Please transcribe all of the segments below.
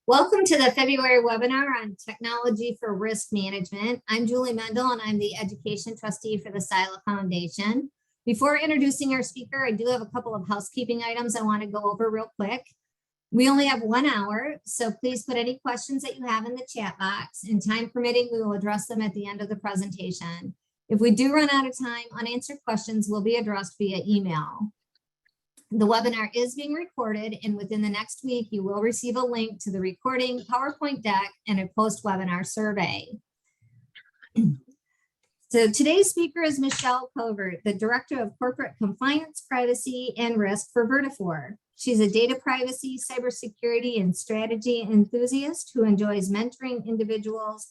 Welcome to the February webinar on technology for risk management. I'm Julie Mendel and I'm the education trustee for the SILA Foundation. Before introducing our speaker, I do have a couple of housekeeping items I want to go over real quick. We only have 1 hour, so please put any questions that you have in the chat box, and time permitting, we will address them at the end of the presentation. If we do run out of time, unanswered questions will be addressed via email. The webinar is being recorded, and within the next week, you will receive a link to the recording, PowerPoint deck, and a post-webinar survey. So today's speaker is Michelle Covert, the Director of Corporate Compliance, Privacy, and Risk for Vertafore. She's a data privacy, cybersecurity, and strategy enthusiast who enjoys mentoring individuals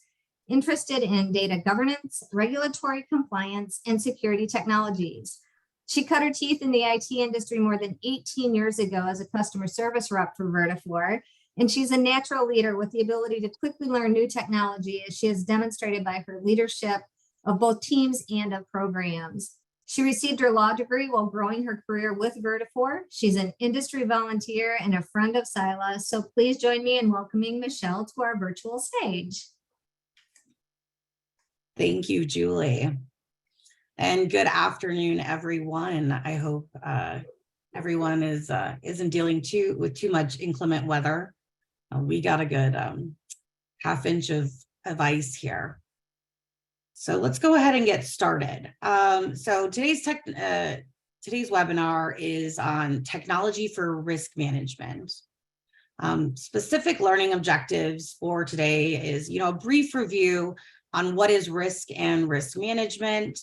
interested in data governance, regulatory compliance, and security technologies. She cut her teeth in the IT industry more than 18 years ago as a customer service rep for Vertafore, and she's a natural leader with the ability to quickly learn new technology, as she has demonstrated by her leadership of both teams and of programs. She received her law degree while growing her career with Vertafore. She's an industry volunteer and a friend of SILA, so please join me in welcoming Michelle to our virtual stage. Thank you, Julie. And good afternoon, everyone. I hope everyone isn't dealing with too much inclement weather. We got a good half inch of ice here. So let's go ahead and get started. So today's webinar is on technology for risk management. Specific learning objectives for today is, a brief review on what is risk and risk management,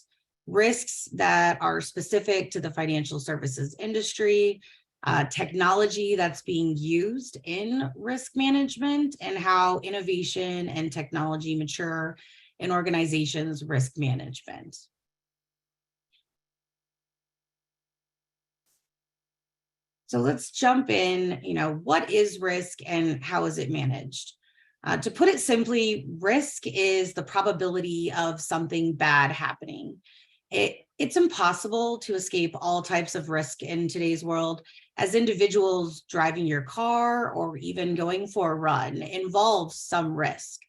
risks that are specific to the financial services industry, technology that's being used in risk management, and how innovation and technology mature in organizations' risk management. So let's jump in, what is risk and how is it managed? To put it simply, risk is the probability of something bad happening. It's impossible to escape all types of risk in today's world, as individuals driving your car or even going for a run involves some risk.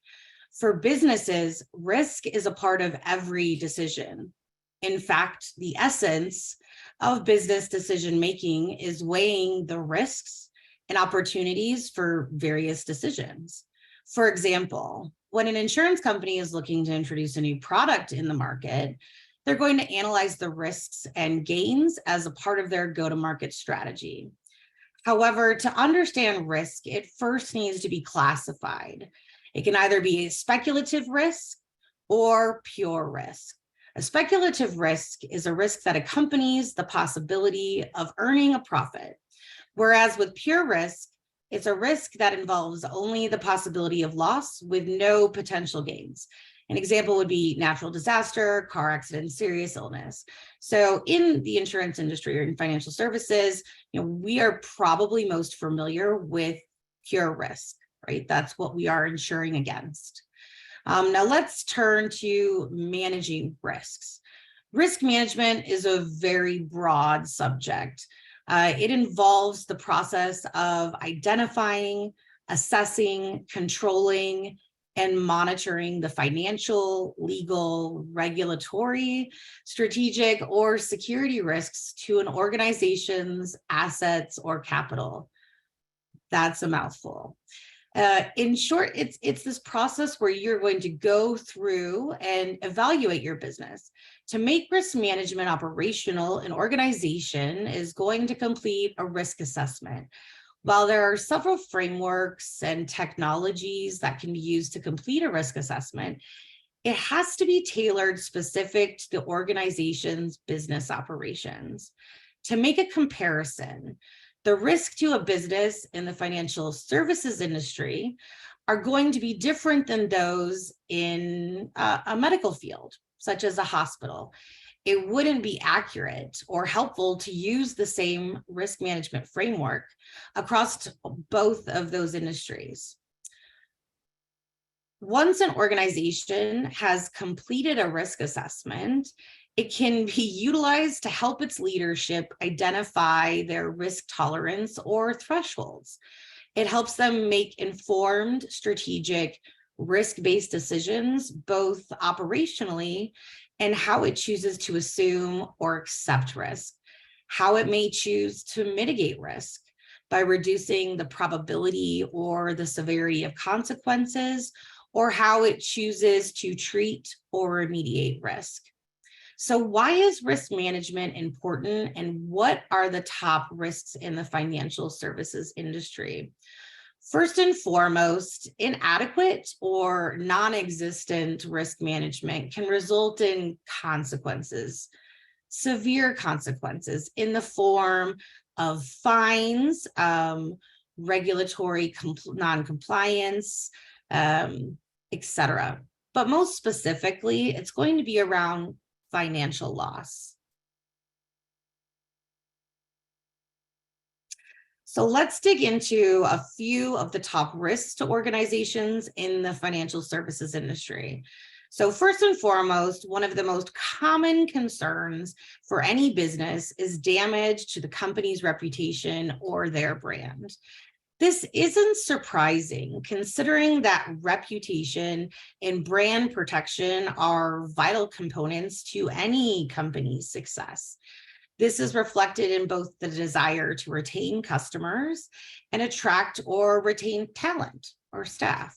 For businesses, risk is a part of every decision. In fact, the essence of business decision-making is weighing the risks and opportunities for various decisions. For example, when an insurance company is looking to introduce a new product in the market, they're going to analyze the risks and gains as a part of their go-to-market strategy. However, to understand risk, it first needs to be classified. It can either be a speculative risk or pure risk. A speculative risk is a risk that accompanies the possibility of earning a profit, whereas with pure risk, it's a risk that involves only the possibility of loss with no potential gains. An example would be natural disaster, car accident, serious illness. So in the insurance industry or in financial services, we are probably most familiar with pure risk, right? That's what we are insuring against. Now let's turn to managing risks. Risk management is a very broad subject. It involves the process of identifying, assessing, controlling, and monitoring the financial, legal, regulatory, strategic, or security risks to an organization's assets or capital. That's a mouthful. In short, it's this process where you're going to go through and evaluate your business. To make risk management operational, an organization is going to complete a risk assessment. While there are several frameworks and technologies that can be used to complete a risk assessment, it has to be tailored specific to the organization's business operations. To make a comparison, the risk to a business in the financial services industry are going to be different than those in a medical field, such as a hospital. It wouldn't be accurate or helpful to use the same risk management framework across both of those industries. Once an organization has completed a risk assessment, it can be utilized to help its leadership identify their risk tolerance or thresholds. It helps them make informed, strategic, risk-based decisions, both operationally and how it chooses to assume or accept risk, how it may choose to mitigate risk by reducing the probability or the severity of consequences, or how it chooses to treat or remediate risk. So why is risk management important, and what are the top risks in the financial services industry? First and foremost, inadequate or non-existent risk management can result in consequences, severe consequences in the form of fines, regulatory non-compliance, etc. But most specifically, it's going to be around financial loss. So let's dig into a few of the top risks to organizations in the financial services industry. So first and foremost, one of the most common concerns for any business is damage to the company's reputation or their brand. This isn't surprising, considering that reputation and brand protection are vital components to any company's success. This is reflected in both the desire to retain customers and attract or retain talent or staff.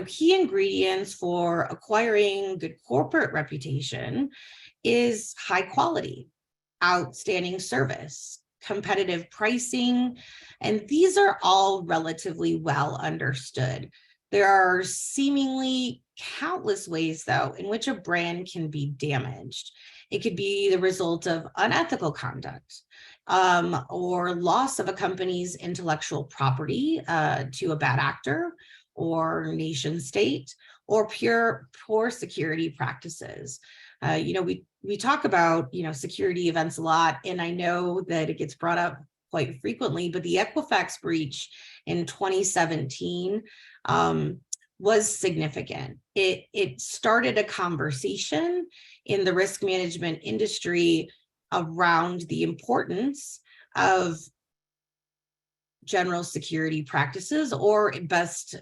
Key ingredients for acquiring good corporate reputation is high quality, outstanding service, competitive pricing, and these are all relatively well understood. There are seemingly countless ways, though, in which a brand can be damaged. It could be the result of unethical conduct or loss of a company's intellectual property to a bad actor or nation state, or poor security practices. We talk about security events a lot, and I know that it gets brought up quite frequently, but the Equifax breach in 2017 was significant. It started a conversation in the risk management industry around the importance of general security practices, or best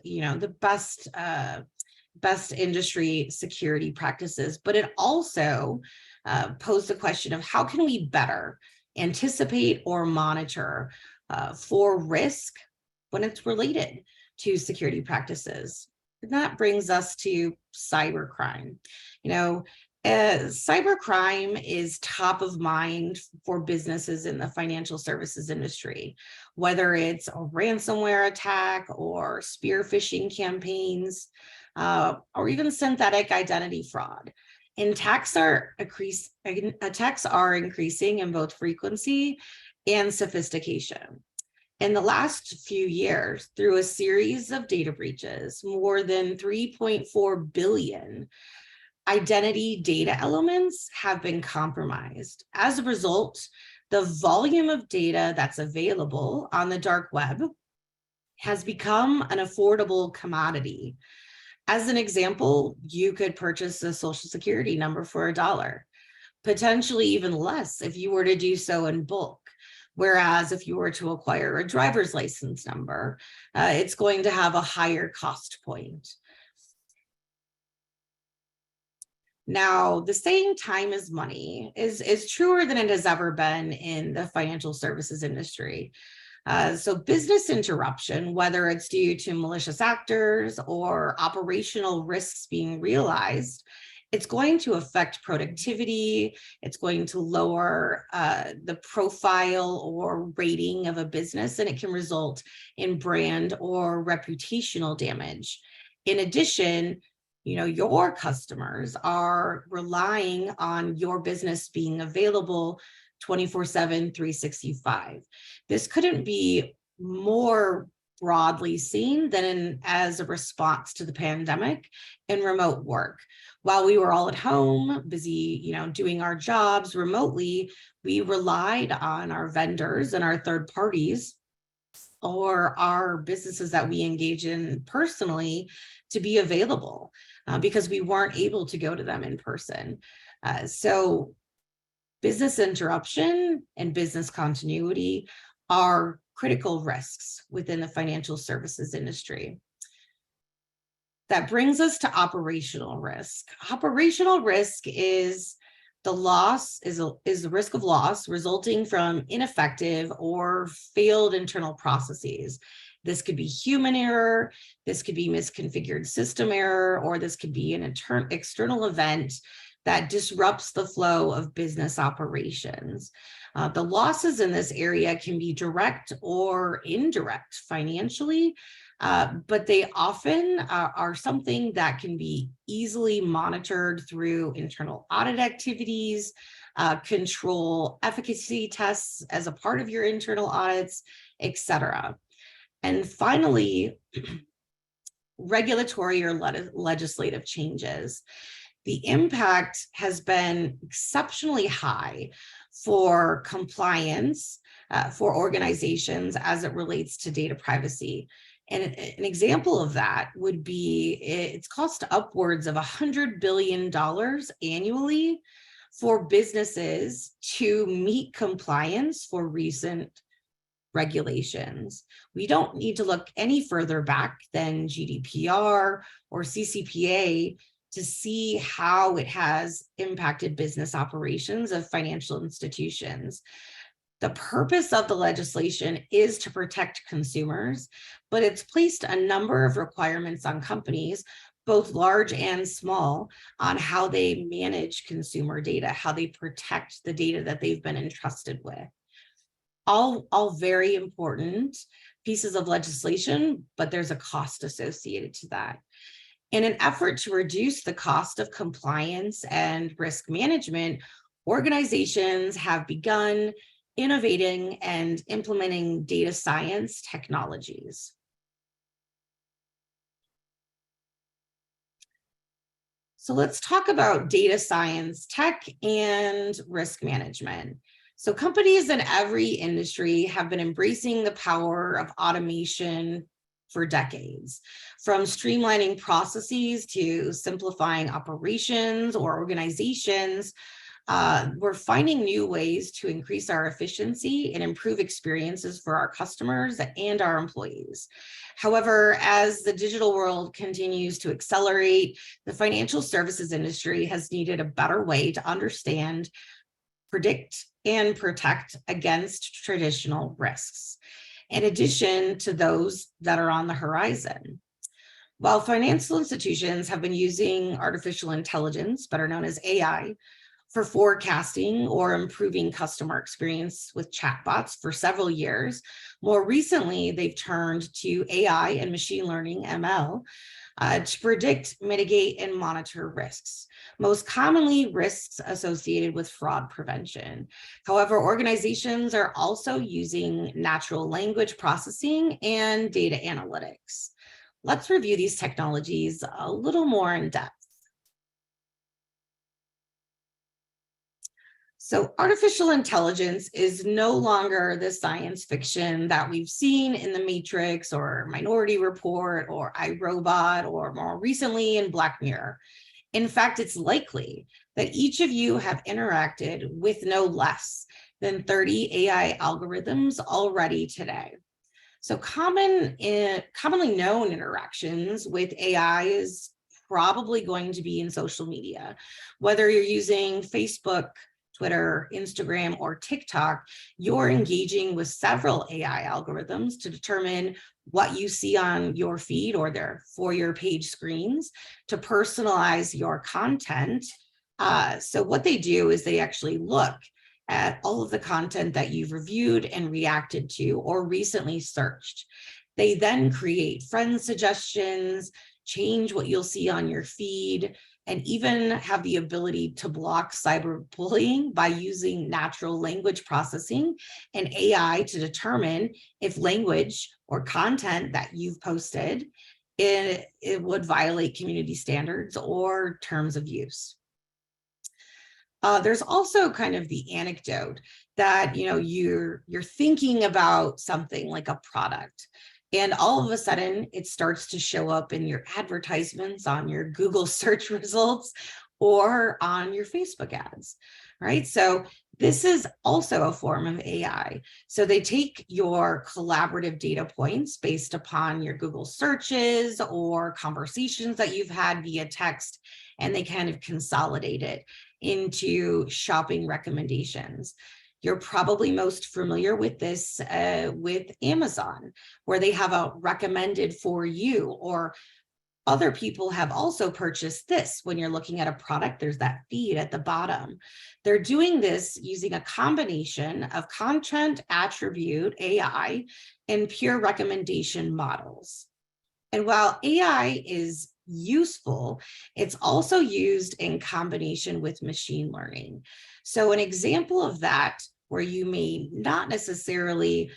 industry security practices. But it also posed the question of how can we better anticipate or monitor for risk when it's related to security practices. And that brings us to cybercrime. Cybercrime is top of mind for businesses in the financial services industry, whether it's a ransomware attack or spear phishing campaigns, or even synthetic identity fraud. And attacks are increasing in both frequency and sophistication. In the last few years, through a series of data breaches, more than 3.4 billion identity data elements have been compromised. As a result, the volume of data that's available on the dark web has become an affordable commodity. As an example, you could purchase a social security number for $1, potentially even less if you were to do so in bulk. Whereas if you were to acquire a driver's license number, it's going to have a higher cost point. Now, the saying time is money is truer than it has ever been in the financial services industry. So business interruption, whether it's due to malicious actors or operational risks being realized, it's going to affect productivity. It's going to lower the profile or rating of a business, and it can result in brand or reputational damage. In addition, your customers are relying on your business being available 24/7, 365. This couldn't be more broadly seen than as a response to the pandemic and remote work. While we were all at home, busy, doing our jobs remotely, we relied on our vendors and our third parties or our businesses that we engage in personally to be available because we weren't able to go to them in person. So business interruption and business continuity are critical risks within the financial services industry. That brings us to operational risk. Operational risk is the risk of loss resulting from ineffective or failed internal processes. This could be human error, this could be misconfigured system error, or this could be an external event that disrupts the flow of business operations. The losses in this area can be direct or indirect financially, but they often are something that can be easily monitored through internal audit activities, control efficacy tests as a part of your internal audits, etc. And finally, regulatory or legislative changes. The impact has been exceptionally high for compliance for organizations as it relates to data privacy. And an example of that would be it's cost upwards of $100 billion annually for businesses to meet compliance for recent regulations. We don't need to look any further back than GDPR or CCPA to see how it has impacted business operations of financial institutions. The purpose of the legislation is to protect consumers, but it's placed a number of requirements on companies, both large and small, on how they manage consumer data, how they protect the data that they've been entrusted with. All very important pieces of legislation, but there's a cost associated to that. In an effort to reduce the cost of compliance and risk management, organizations have begun innovating and implementing data science technologies. So let's talk about data science tech and risk management. So companies in every industry have been embracing the power of automation for decades, from streamlining processes to simplifying operations or organizations. We're finding new ways to increase our efficiency and improve experiences for our customers and our employees. However, as the digital world continues to accelerate, the financial services industry has needed a better way to understand, predict, and protect against traditional risks, in addition to those that are on the horizon. While financial institutions have been using artificial intelligence, better known as AI, for forecasting or improving customer experience with chatbots for several years, more recently, they've turned to AI and machine learning, ML, to predict, mitigate, and monitor risks, most commonly risks associated with fraud prevention. However, organizations are also using natural language processing and data analytics. Let's review these technologies a little more in depth. So artificial intelligence is no longer the science fiction that we've seen in The Matrix or Minority Report or iRobot or more recently in Black Mirror. In fact, it's likely that each of you have interacted with no less than 30 AI algorithms already today. So commonly known interactions with AI is probably going to be in social media, whether you're using Facebook, Twitter, Instagram, or TikTok, you're engaging with several AI algorithms to determine what you see on your feed or their For Your page screens to personalize your content. So what they do is they actually look at all of the content that you've reviewed and reacted to or recently searched. They then create friend suggestions, change what you'll see on your feed, and even have the ability to block cyberbullying by using natural language processing and AI to determine if language or content that you've posted, it would violate community standards or terms of use. There's also kind of the anecdote that you're thinking about something like a product, and all of a sudden it starts to show up in your advertisements on your Google search results, or on your Facebook ads, right? So this is also a form of AI. So they take your collaborative data points based upon your Google searches or conversations that you've had via text, and they kind of consolidate it into shopping recommendations. You're probably most familiar with this with Amazon, where they have a recommended for you, or other people have also purchased this. When you're looking at a product, there's that feed at the bottom. They're doing this using a combination of content attribute AI and pure recommendation models. And while AI is useful, it's also used in combination with machine learning. So an example of that, where you may not necessarily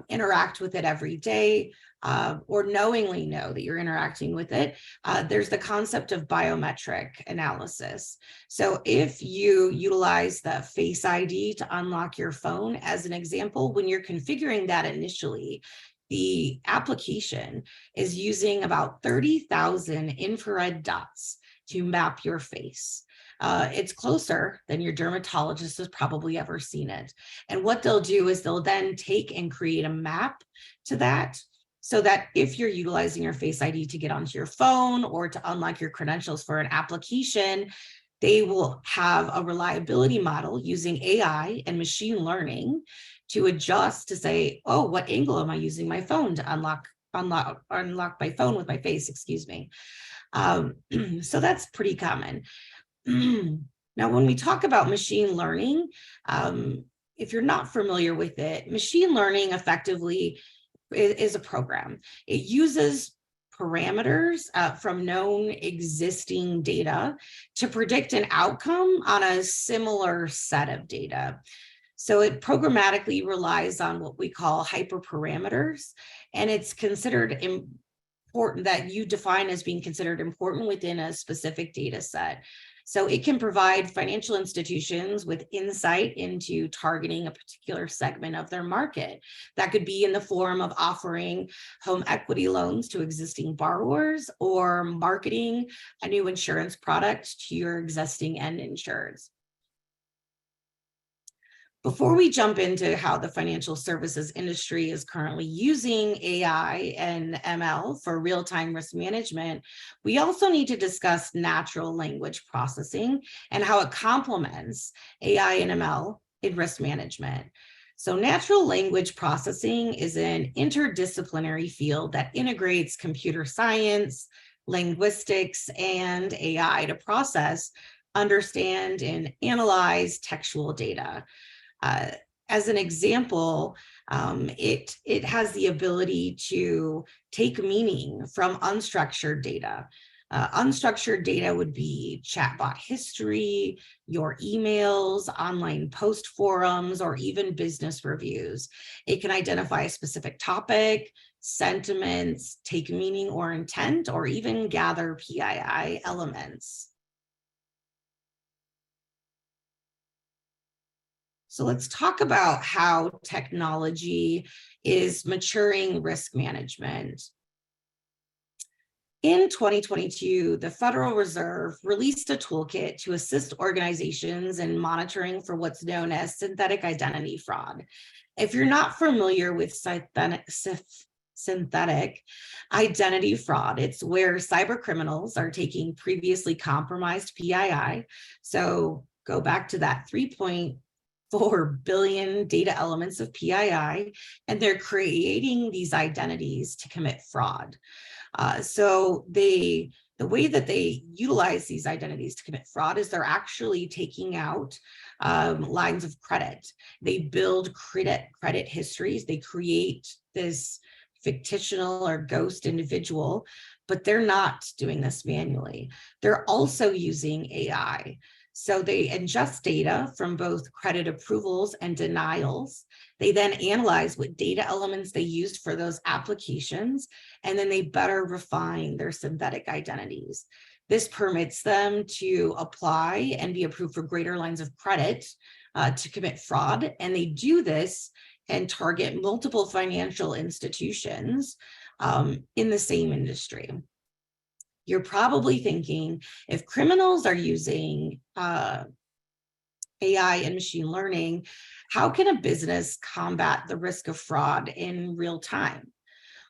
interact with it every day, or knowingly know that you're interacting with it, there's the concept of biometric analysis. So if you utilize the Face ID to unlock your phone as an example, when you're configuring that initially, the application is using about 30,000 infrared dots to map your face. It's closer than your dermatologist has probably ever seen it. And what they'll do is they'll then take and create a map to that, so that if you're utilizing your Face ID to get onto your phone or to unlock your credentials for an application, they will have a reliability model using AI and machine learning to adjust to say, oh, what angle am I using my phone to unlock my phone with my face, excuse me. So that's pretty common. Now, when we talk about machine learning, if you're not familiar with it, machine learning effectively is a program. It uses parameters from known existing data to predict an outcome on a similar set of data. So it programmatically relies on what we call hyperparameters, and it's considered important that you define as being considered important within a specific data set. So it can provide financial institutions with insight into targeting a particular segment of their market. That could be in the form of offering home equity loans to existing borrowers, or marketing a new insurance product to your existing end insureds. Before we jump into how the financial services industry is currently using AI and ML for real-time risk management, we also need to discuss natural language processing and how it complements AI and ML in risk management. So natural language processing is an interdisciplinary field that integrates computer science, linguistics, and AI to process, understand, and analyze textual data. As an example, it has the ability to take meaning from unstructured data. Unstructured data would be chatbot history, your emails, online post forums, or even business reviews. It can identify a specific topic, sentiments, take meaning or intent, or even gather PII elements. So let's talk about how technology is maturing risk management. In 2022, the Federal Reserve released a toolkit to assist organizations in monitoring for what's known as synthetic identity fraud. If you're not familiar with synthetic identity fraud, it's where cyber criminals are taking previously compromised PII. So go back to that 3.4 billion data elements of PII, and they're creating these identities to commit fraud. So the way that they utilize these identities to commit fraud is they're actually taking out lines of credit. They build credit histories. They create this fictional or ghost individual, but they're not doing this manually. They're also using AI. So they ingest data from both credit approvals and denials. They then analyze what data elements they used for those applications, and then they better refine their synthetic identities. This permits them to apply and be approved for greater lines of credit to commit fraud. And they do this and target multiple financial institutions in the same industry. you're probably thinking, if criminals are using AI and machine learning, how can a business combat the risk of fraud in real time?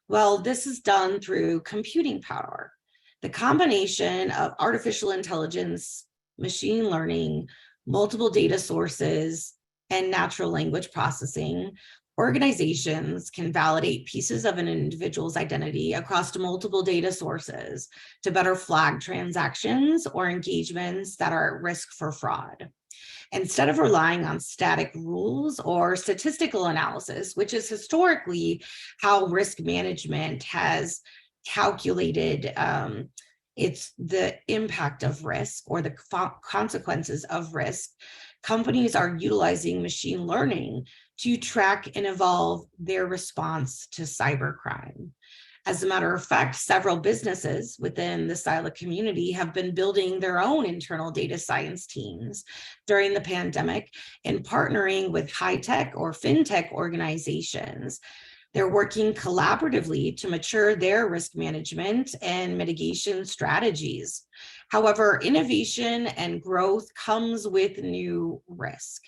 Well, this is done through computing power. The combination of artificial intelligence, machine learning, multiple data sources, and natural language processing, organizations can validate pieces of an individual's identity across multiple data sources to better flag transactions or engagements that are at risk for fraud. Instead of relying on static rules or statistical analysis, which is historically how risk management has calculated it's the impact of risk or the consequences of risk, companies are utilizing machine learning to track and evolve their response to cybercrime. As a matter of fact, several businesses within the SILA community have been building their own internal data science teams during the pandemic and partnering with high-tech or fintech organizations. They're working collaboratively to mature their risk management and mitigation strategies. However, innovation and growth comes with new risk.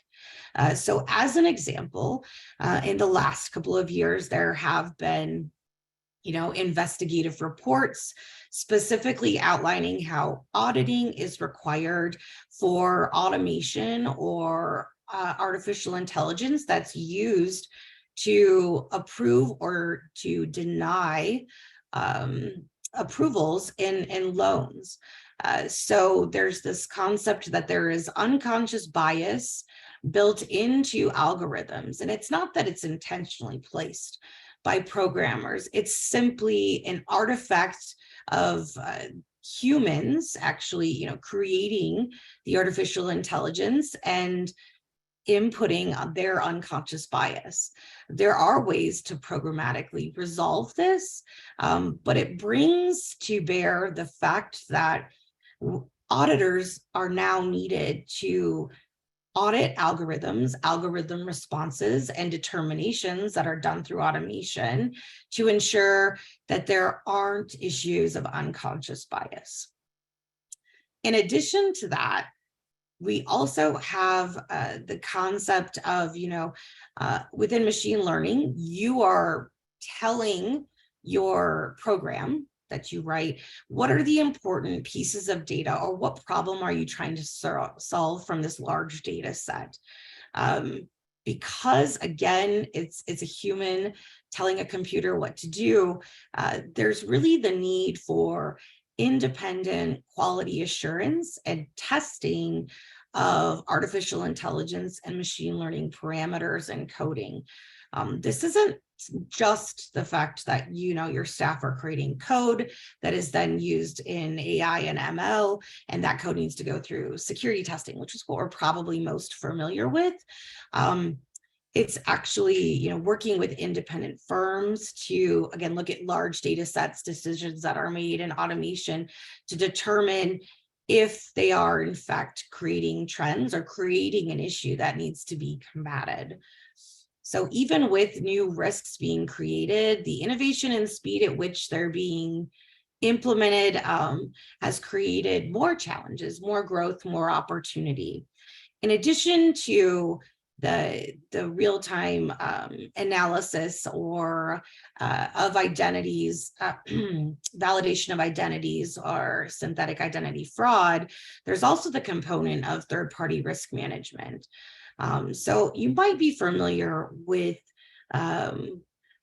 So as an example, in the last couple of years, there have been investigative reports specifically outlining how auditing is required for automation or artificial intelligence that's used to approve or to deny approvals in loans. So there's this concept that there is unconscious bias built into algorithms, and it's not that it's intentionally placed by programmers. It's simply an artifact of humans actually, creating the artificial intelligence and inputting their unconscious bias. There are ways to programmatically resolve this, but it brings to bear the fact that auditors are now needed to audit algorithms, algorithm responses, and determinations that are done through automation to ensure that there aren't issues of unconscious bias. In addition to that, we also have the concept of, within machine learning, you are telling your program that you write, what are the important pieces of data, or what problem are you trying to solve from this large data set? Because again, it's a human telling a computer what to do, there's really the need for independent quality assurance and testing of artificial intelligence and machine learning parameters and coding. This isn't just the fact that your staff are creating code that is then used in AI and ML, and that code needs to go through security testing, which is what we're probably most familiar with. It's actually working with independent firms to, again, look at large data sets, decisions that are made in automation to determine if they are in fact creating trends or creating an issue that needs to be combated. So even with new risks being created, the innovation and speed at which they're being implemented has created more challenges, more growth, more opportunity. In addition to the real-time analysis or of identities, validation of identities or synthetic identity fraud, there's also the component of third-party risk management. So you might be familiar with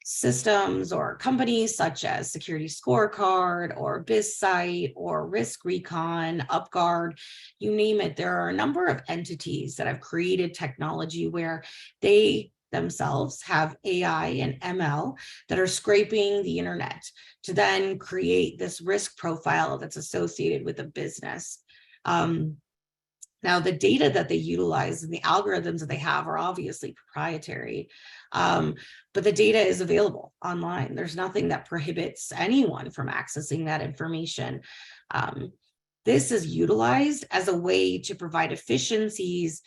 systems or companies such as Security Scorecard or BizSite or Risk Recon, UpGuard, you name it. There are a number of entities that have created technology where they themselves have AI and ML that are scraping the internet to then create this risk profile that's associated with a business. Now, the data that they utilize and the algorithms that they have are obviously proprietary, but the data is available online. There's nothing that prohibits anyone from accessing that information. This is utilized as a way to provide efficiencies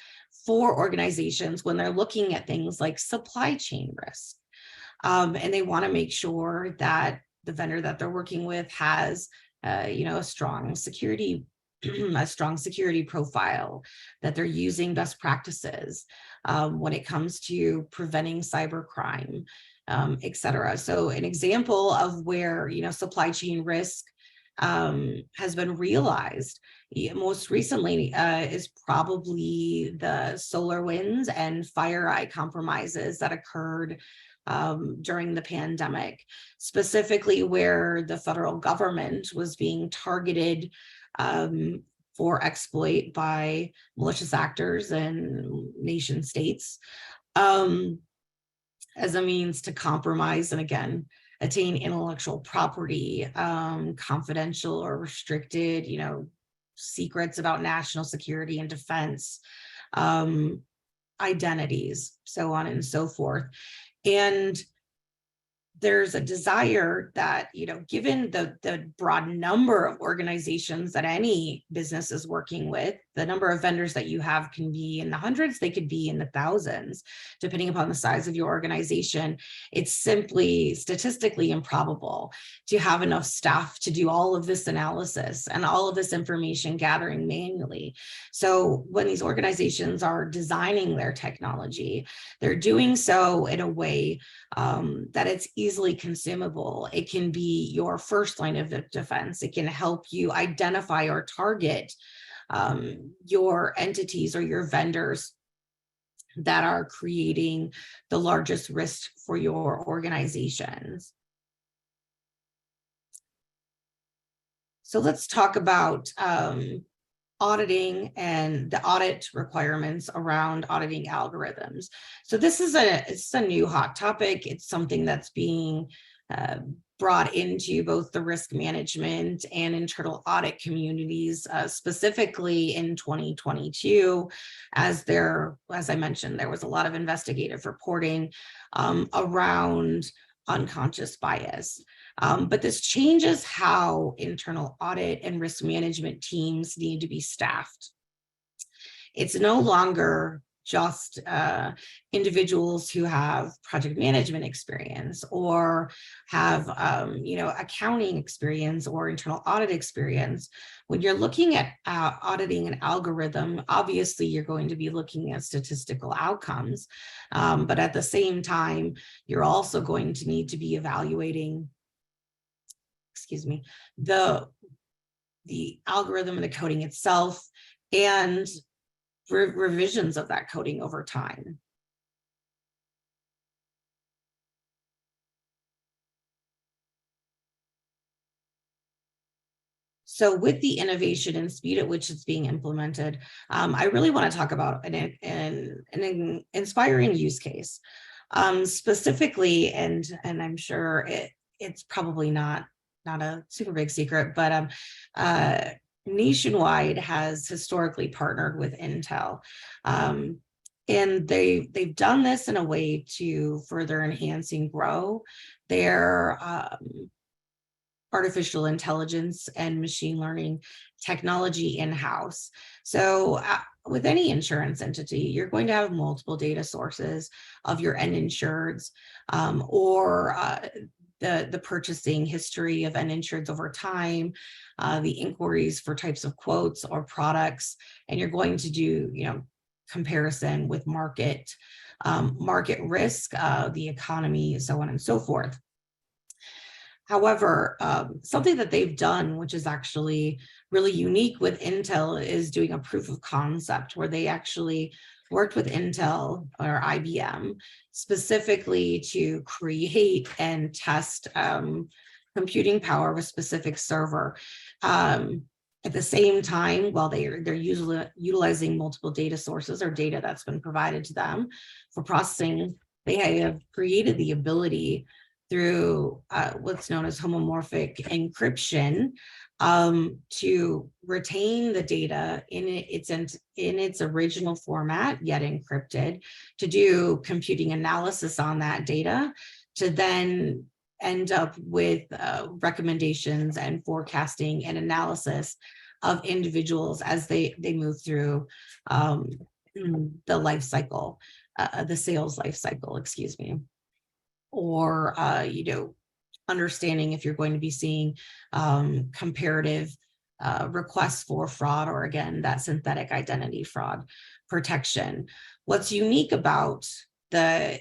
for organizations when they're looking at things like supply chain risk. And they want to make sure that the vendor that they're working with has a strong security a strong security profile, that they're using best practices when it comes to preventing cybercrime, et cetera. So an example of where, supply chain risk has been realized most recently is probably the SolarWinds and FireEye compromises that occurred during the pandemic, specifically where the federal government was being targeted for exploit by malicious actors and nation states as a means to compromise and, again, attain intellectual property, confidential or restricted, secrets about national security and defense, identities, so on and so forth. And there's a desire that, given the broad number of organizations that any business is working with, the number of vendors that you have can be in the hundreds, they could be in the thousands, depending upon the size of your organization. It's simply statistically improbable to have enough staff to do all of this analysis and all of this information gathering manually. So when these organizations are designing their technology, they're doing so in a way that it's easily consumable. It can be your first line of defense. It can help you identify or target your entities or your vendors that are creating the largest risk for your organizations. So let's talk about auditing and the audit requirements around auditing algorithms. So this is it's a new hot topic. It's something that's being brought into both the risk management and internal audit communities, specifically in 2022, as I mentioned, there was a lot of investigative reporting around unconscious bias. But this changes how internal audit and risk management teams need to be staffed. It's no longer just individuals who have project management experience or have accounting experience or internal audit experience. When you're looking at auditing an algorithm, obviously you're going to be looking at statistical outcomes, but at the same time, you're also going to need to be evaluating the algorithm and the coding itself and revisions of that coding over time. So with the innovation and speed at which it's being implemented, I really want to talk about an inspiring use case, specifically, and I'm sure it's probably not a super big secret, but Nationwide has historically partnered with Intel. And they've done this in a way to further enhance and grow their artificial intelligence and machine learning technology in-house. So with any insurance entity, you're going to have multiple data sources of your end insureds or the purchasing history of end insureds over time, the inquiries for types of quotes or products, and you're going to do, comparison with market risk, the economy, so on and so forth. However, something that they've done, which is actually really unique with Intel, is doing a proof of concept where they actually worked with Intel or IBM specifically to create and test computing power of a specific server. At the same time, while they're usually utilizing multiple data sources or data that's been provided to them for processing, they have created the ability through what's known as homomorphic encryption to retain the data in its original format, yet encrypted, to do computing analysis on that data, to then end up with recommendations and forecasting and analysis of individuals as they move through the life cycle, the sales life cycle, or understanding if you're going to be seeing comparative requests for fraud, or again, that synthetic identity fraud protection. What's unique about the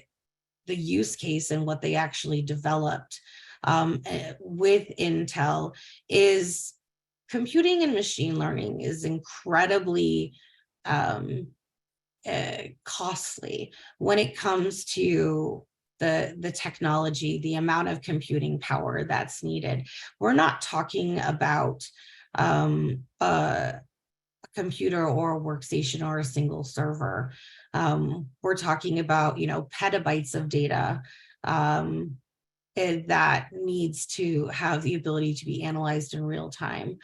use case and what they actually developed with Intel is computing and machine learning is incredibly costly when it comes to the technology, the amount of computing power that's needed. We're not talking about a computer or a workstation or a single server. We're talking about, petabytes of data that needs to have the ability to be analyzed in real time.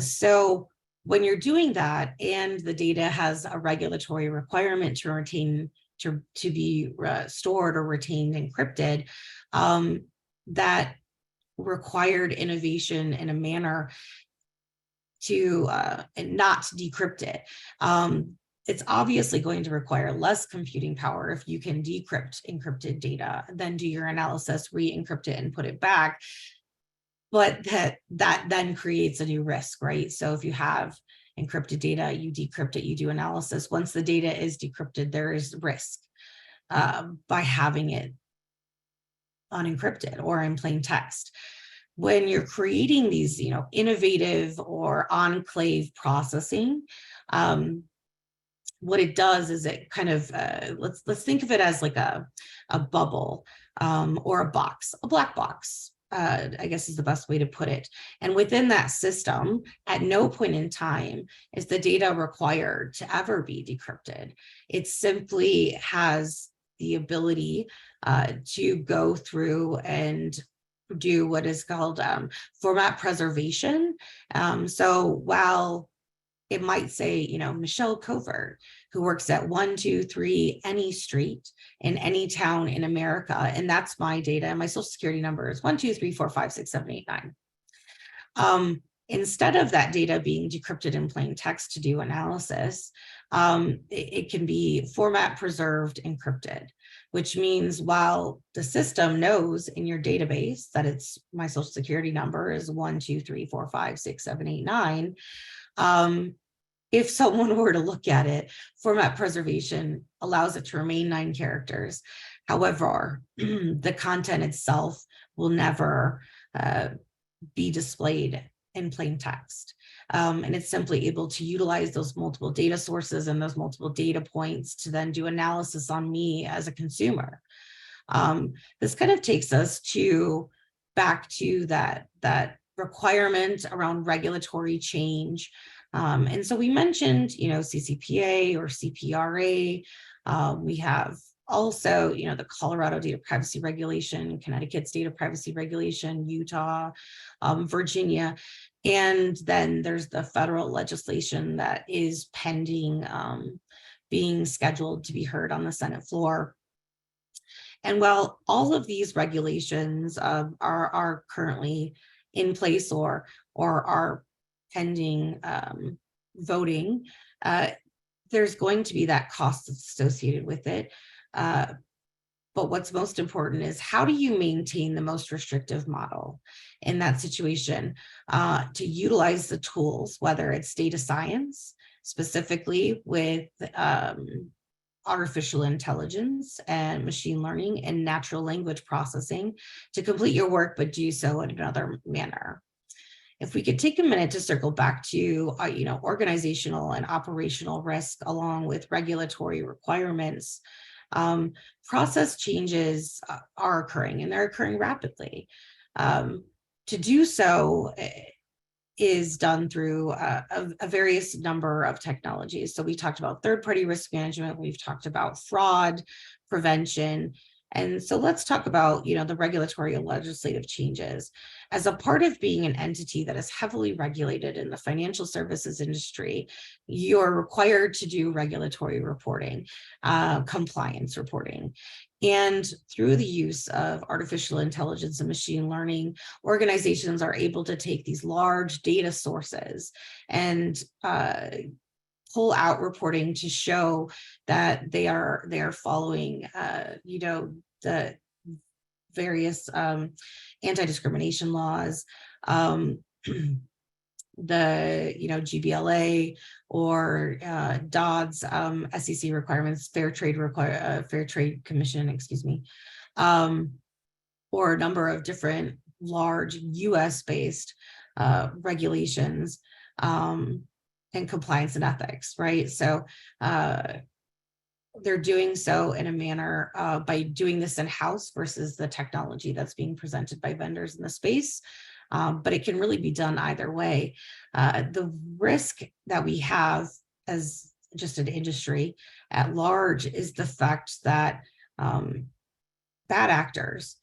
So when you're doing that and the data has a regulatory requirement to retain, to be stored or retained encrypted, that required innovation in a manner to not decrypt it. It's obviously going to require less computing power if you can decrypt encrypted data, then do your analysis, re-encrypt it and put it back. But that then creates a new risk, right? So if you have encrypted data, you decrypt it, you do analysis. Once the data is decrypted, there is risk by having it unencrypted or in plain text. When you're creating these, innovative or enclave processing, what it does is it kind of let's think of it as like a bubble or a box, a black box. I guess is the best way to put it. And within that system, at no point in time is the data required to ever be decrypted. It simply has the ability to go through and do what is called format preservation. So while it might say, Michelle Covert, who works at 123 any street in any town in America, and that's my data. My social security number is 123456789. Instead of that data being decrypted in plain text to do analysis, it can be format preserved encrypted, which means while the system knows in your database that it's my social security number is 123456789, if someone were to look at it, format preservation allows it to remain 9 characters. However, the content itself will never be displayed in plain text. And it's simply able to utilize those multiple data sources and those multiple data points to then do analysis on me as a consumer. This kind of takes us back to that requirement around regulatory change. And so we mentioned, CCPA or CPRA. We have also, the Colorado Data Privacy Regulation, Connecticut's Data Privacy Regulation, Utah, Virginia. And then there's the federal legislation that is pending, being scheduled to be heard on the Senate floor. And while all of these regulations are currently in place or are pending voting, there's going to be that cost associated with it. But what's most important is how do you maintain the most restrictive model in that situation to utilize the tools, whether it's data science, specifically with artificial intelligence and machine learning and natural language processing to complete your work, but do so in another manner. If we could take a minute to circle back to, organizational and operational risk along with regulatory requirements, process changes are occurring and they're occurring rapidly. To do so is done through a various number of technologies. So we talked about third-party risk management, we've talked about fraud prevention. And so let's talk about, the regulatory and legislative changes. As a part of being an entity that is heavily regulated in the financial services industry, you're required to do regulatory reporting, compliance reporting. And through the use of artificial intelligence and machine learning, organizations are able to take these large data sources and pull out reporting to show that they are following, the various anti-discrimination laws, the GBLA or Dodd's SEC requirements, Fair Trade Commission, excuse me, or a number of different large US-based regulations and compliance and ethics, right? So they're doing so in a manner by doing this in-house versus the technology that's being presented by vendors in the space. But it can really be done either way. The risk that we have as just an industry at large is the fact that bad actors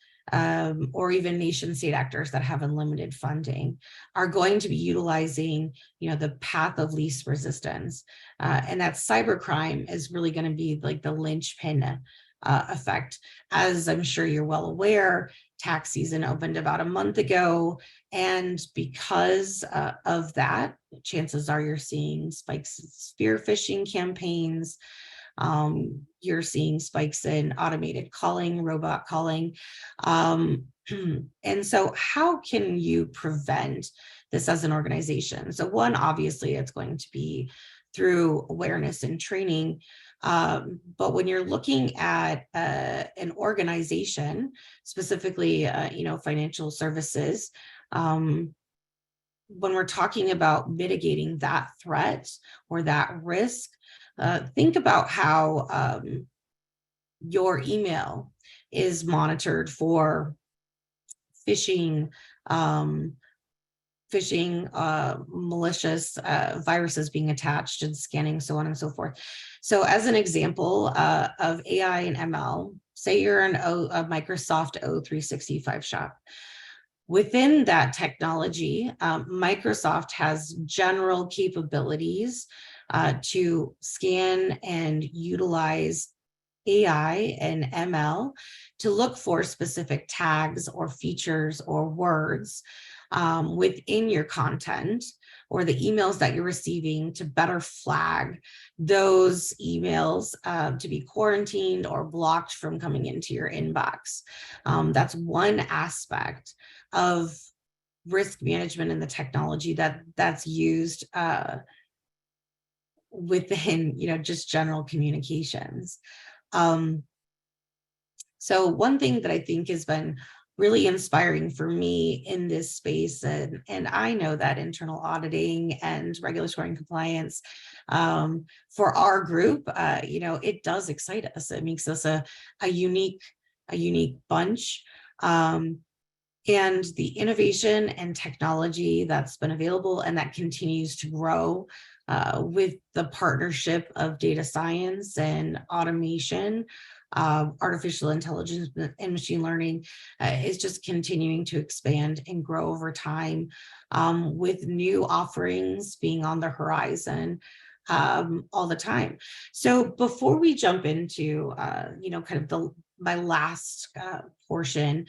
or even nation state actors that have unlimited funding are going to be utilizing, the path of least resistance. And that cybercrime is really going to be like the linchpin effect. As I'm sure you're well aware, tax season opened about a month ago. And because of that, chances are you're seeing spikes in spear phishing campaigns. You're seeing spikes in automated calling, robot calling. And so how can you prevent this as an organization? So one, obviously, it's going to be through awareness and training. But when you're looking at an organization, specifically, financial services, when we're talking about mitigating that threat or that risk, think about how your email is monitored for phishing, malicious viruses being attached and scanning, so on and so forth. So as an example of AI and ML, say you're a Microsoft O365 shop. Within that technology, Microsoft has general capabilities to scan and utilize AI and ML to look for specific tags or features or words within your content or the emails that you're receiving to better flag those emails to be quarantined or blocked from coming into your inbox. That's one aspect of risk management in the technology that's used within, just general communications. So one thing that I think has been really inspiring for me in this space, and I know that internal auditing and regulatory and compliance for our group, it does excite us. It makes us a unique bunch. And the innovation and technology that's been available and that continues to grow with the partnership of data science and automation, artificial intelligence and machine learning is just continuing to expand and grow over time, with new offerings being on the horizon all the time. So before we jump into, kind of my last portion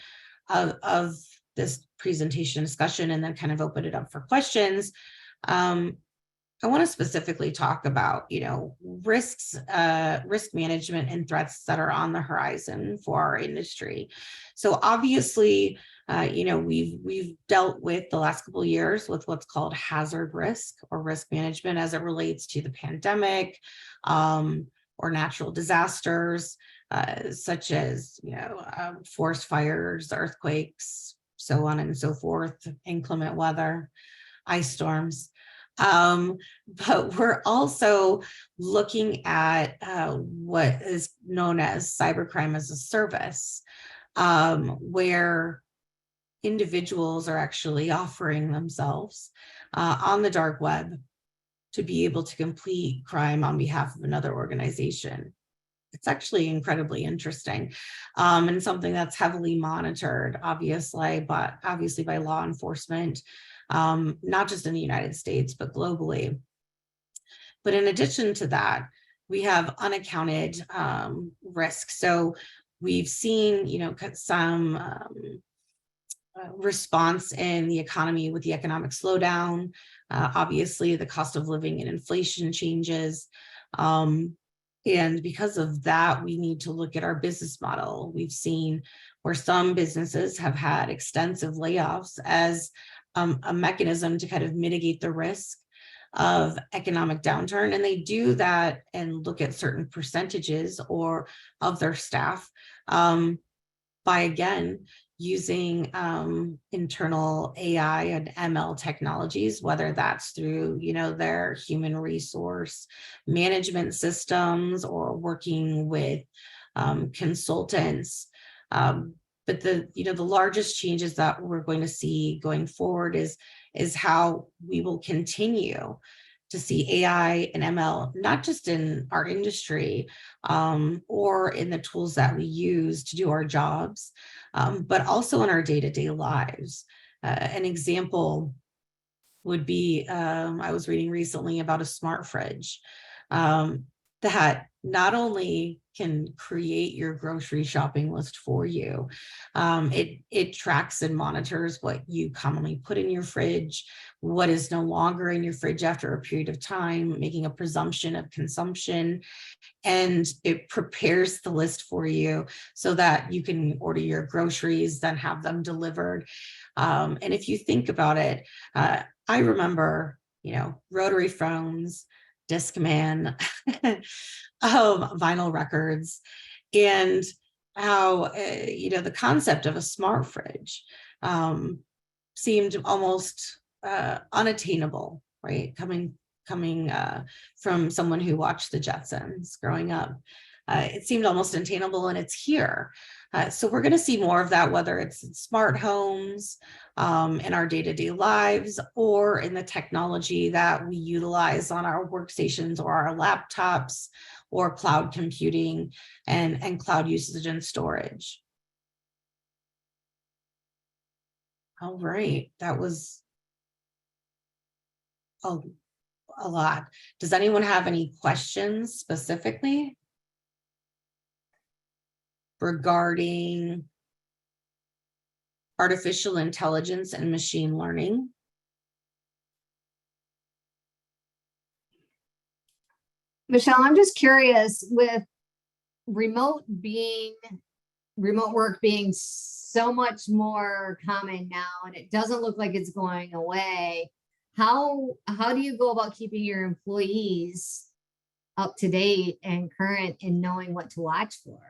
of this presentation discussion and then kind of open it up for questions, I want to specifically talk about, risks, risk management and threats that are on the horizon for our industry. So obviously, we've dealt with the last couple of years with what's called hazard risk or risk management as it relates to the pandemic or natural disasters, such as, forest fires, earthquakes, so on and so forth, inclement weather, ice storms. But we're also looking at what is known as cybercrime as a service, where individuals are actually offering themselves on the dark web to be able to complete crime on behalf of another organization. It's actually incredibly interesting, and something that's heavily monitored, obviously by law enforcement, not just in the United States, but globally. But in addition to that, we have unaccounted risks. So we've seen, some response in the economy with the economic slowdown. Obviously, the cost of living and inflation changes. And because of that, we need to look at our business model. We've seen where some businesses have had extensive layoffs as a mechanism to kind of mitigate the risk of economic downturn. And they do that and look at certain percentages or of their staff by, again, using internal AI and ML technologies, whether that's through, their human resource management systems or working with consultants. But the largest changes that we're going to see going forward is how we will continue to see AI and ML, not just in our industry or in the tools that we use to do our jobs, but also in our day-to-day lives. An example would be, I was reading recently about a smart fridge that not only can create your grocery shopping list for you, it tracks and monitors what you commonly put in your fridge, what is no longer in your fridge after a period of time, making a presumption of consumption, and it prepares the list for you so that you can order your groceries, then have them delivered. And if you think about it, I remember, rotary phones, Discman, vinyl records, and how, the concept of a smart fridge seemed almost unattainable, right? Coming from someone who watched the Jetsons growing up. It seemed almost unattainable, and it's here. So we're going to see more of that, whether it's in smart homes, in our day-to-day lives, or in the technology that we utilize on our workstations or our laptops, or cloud computing and cloud usage and storage. All right, that was a lot. Does anyone have any questions specifically regarding artificial intelligence and machine learning? Michelle, I'm just curious, with remote work being so much more common now, and it doesn't look like it's going away, how do you go about keeping your employees up to date and current and knowing what to watch for?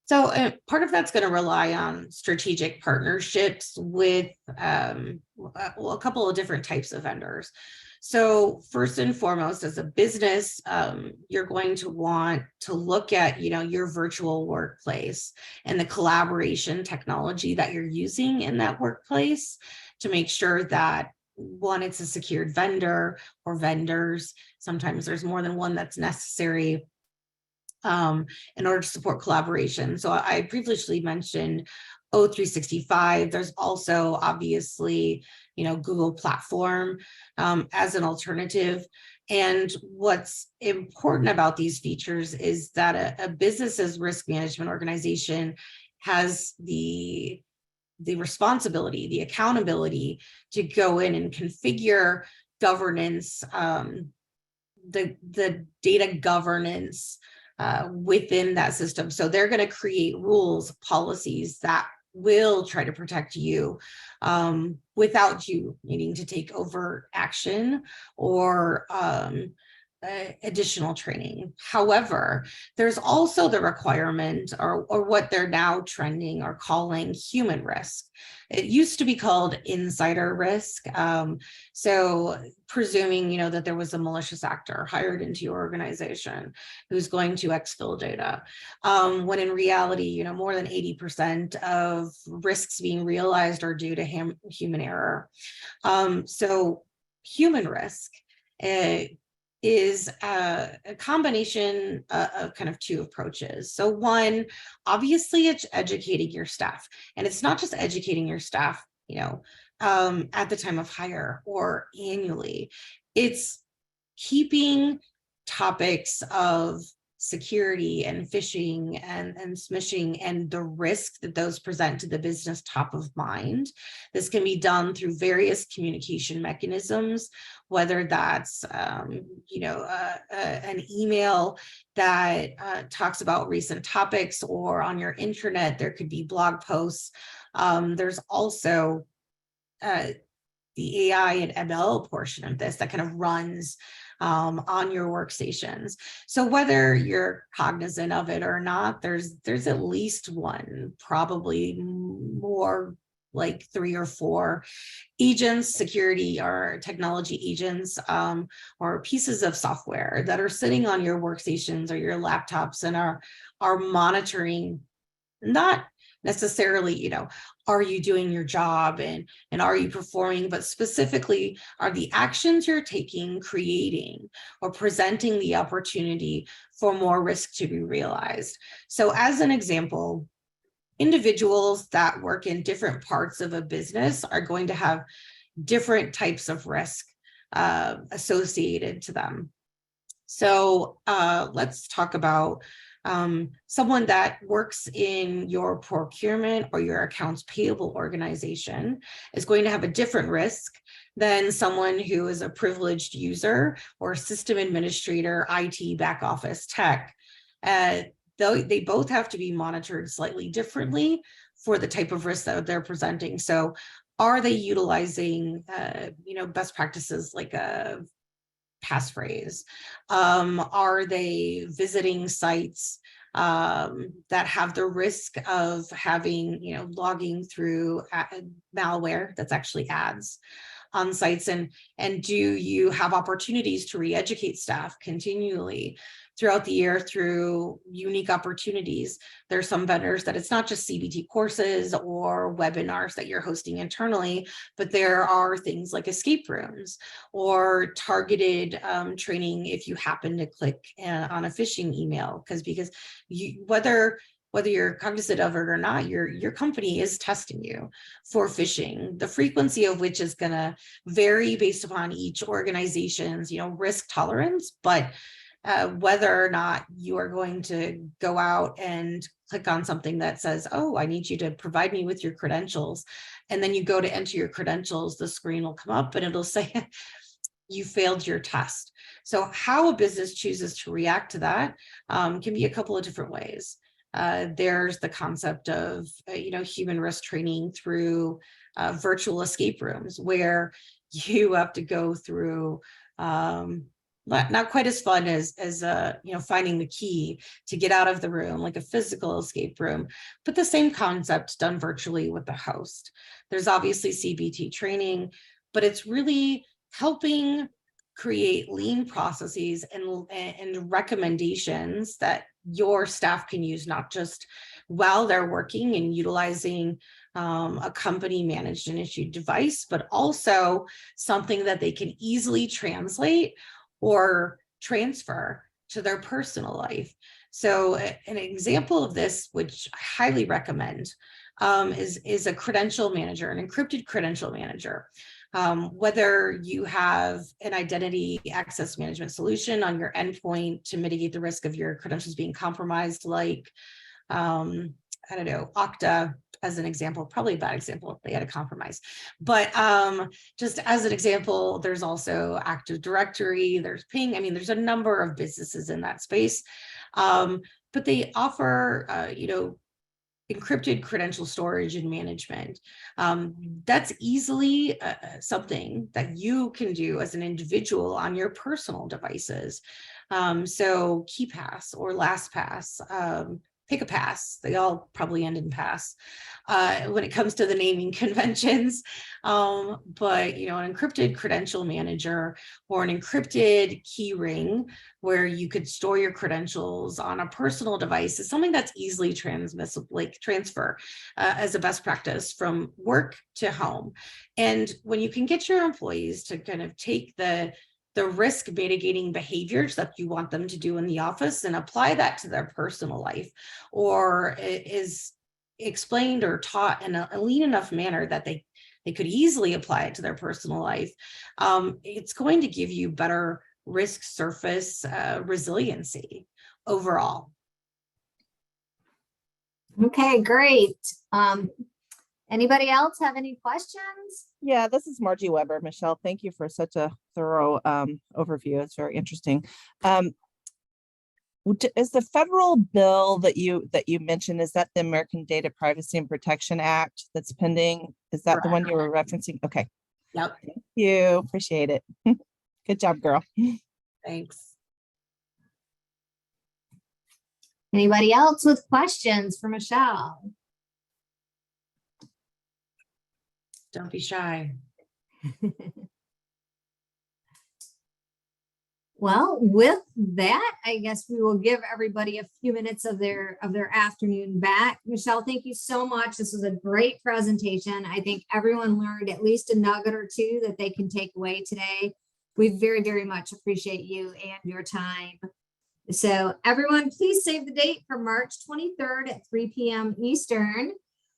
So part of that's going to rely on strategic partnerships with a couple of different types of vendors. So first and foremost, as a business, you're going to want to look at, your virtual workplace and the collaboration technology that you're using in that workplace to make sure that, one, it's a secured vendor or vendors. Sometimes there's more than one that's necessary in order to support collaboration. So I previously mentioned O365. There's also obviously, Google Platform as an alternative. And what's important about these features is that a business's risk management organization has the responsibility, the accountability to go in and configure governance, the data governance within that system. So they're going to create rules, policies that will try to protect you without you needing to take overt action or additional training. However, there's also the requirement or what they're now trending or calling human risk. It used to be called insider risk. So presuming, that there was a malicious actor hired into your organization who's going to exfil data, when in reality, more than 80% of risks being realized are due to human error. So human risk is a combination of kind of two approaches. So one, obviously it's educating your staff, and it's not just educating your staff, at the time of hire or annually. It's keeping topics of security and phishing and smishing and the risk that those present to the business top of mind. This can be done through various communication mechanisms, whether that's an email that talks about recent topics, or on your intranet there could be blog posts. There's also the AI and ML portion of this that kind of runs on your workstations. So whether you're cognizant of it or not, there's at least one, probably more, like 3 or 4 agents, security or technology agents, or pieces of software that are sitting on your workstations or your laptops and are monitoring, not necessarily, are you doing your job and are you performing, but specifically, are the actions you're taking creating or presenting the opportunity for more risk to be realized? So as an example, individuals that work in different parts of a business are going to have different types of risk associated to them. So let's talk about someone that works in your procurement or your accounts payable organization is going to have a different risk than someone who is a privileged user or system administrator, IT, back office tech. Though they both have to be monitored slightly differently for the type of risk that they're presenting. So are they utilizing best practices like a passphrase? Are they visiting sites that have the risk of having, logging through malware that's actually ads on sites? And do you have opportunities to re-educate staff continually throughout the year through unique opportunities? There's some vendors that it's not just CBT courses or webinars that you're hosting internally, but there are things like escape rooms or targeted training if you happen to click on a phishing email, because you, whether you're cognizant of it or not, your company is testing you for phishing, the frequency of which is going to vary based upon each organization's risk tolerance. But whether or not you are going to go out and click on something that says, oh, I need you to provide me with your credentials, and then you go to enter your credentials, the screen will come up and it'll say you failed your test. So how a business chooses to react to that can be a couple of different ways. There's the concept of human risk training through virtual escape rooms, where you have to go through not quite as fun as finding the key to get out of the room, like a physical escape room, but the same concept done virtually with the host. There's obviously CBT training, but it's really helping create lean processes and recommendations that your staff can use, not just while they're working and utilizing a company managed and issued device, but also something that they can easily translate or transfer to their personal life. So an example of this, which I highly recommend, is a credential manager, an encrypted credential manager. Whether you have an identity access management solution on your endpoint to mitigate the risk of your credentials being compromised, like, Okta as an example, probably a bad example if they had a compromise, but just as an example, there's also Active Directory, there's Ping. I mean, there's a number of businesses in that space, but they offer, encrypted credential storage and management. That's easily something that you can do as an individual on your personal devices. So KeyPass or LastPass, Pick a pass, they all probably end in pass when it comes to the naming conventions. But an encrypted credential manager or an encrypted key ring where you could store your credentials on a personal device is something that's easily transmissible, like transfer as a best practice from work to home. And when you can get your employees to kind of take the risk mitigating behaviors that you want them to do in the office and apply that to their personal life, or is explained or taught in a lean enough manner that they could easily apply it to their personal life, it's going to give you better risk surface resiliency, overall. Okay, great. Anybody else have any questions? Yeah, this is Margie Weber. Michelle, thank you for such a thorough overview. It's very interesting. Is the federal bill that you mentioned, is that the American Data Privacy and Protection Act that's pending? Is that the one you were referencing? Okay. Yep. Thank you. Appreciate it. Good job, girl. Thanks. Anybody else with questions for Michelle? Don't be shy. Well, with that, I guess we will give everybody a few minutes of their afternoon back. Michelle, thank you so much. This was a great presentation. I think everyone learned at least a nugget or two that they can take away today. We very, very much appreciate you and your time. So everyone, please save the date for March 23rd at 3 p.m. Eastern,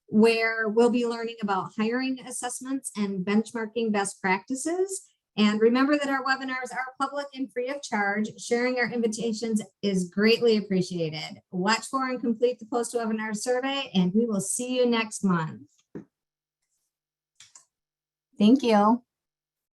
where we'll be learning about hiring assessments and benchmarking best practices. And remember that our webinars are public and free of charge. Sharing our invitations is greatly appreciated. Watch for and complete the post-webinar survey, and we will see you next month. Thank you.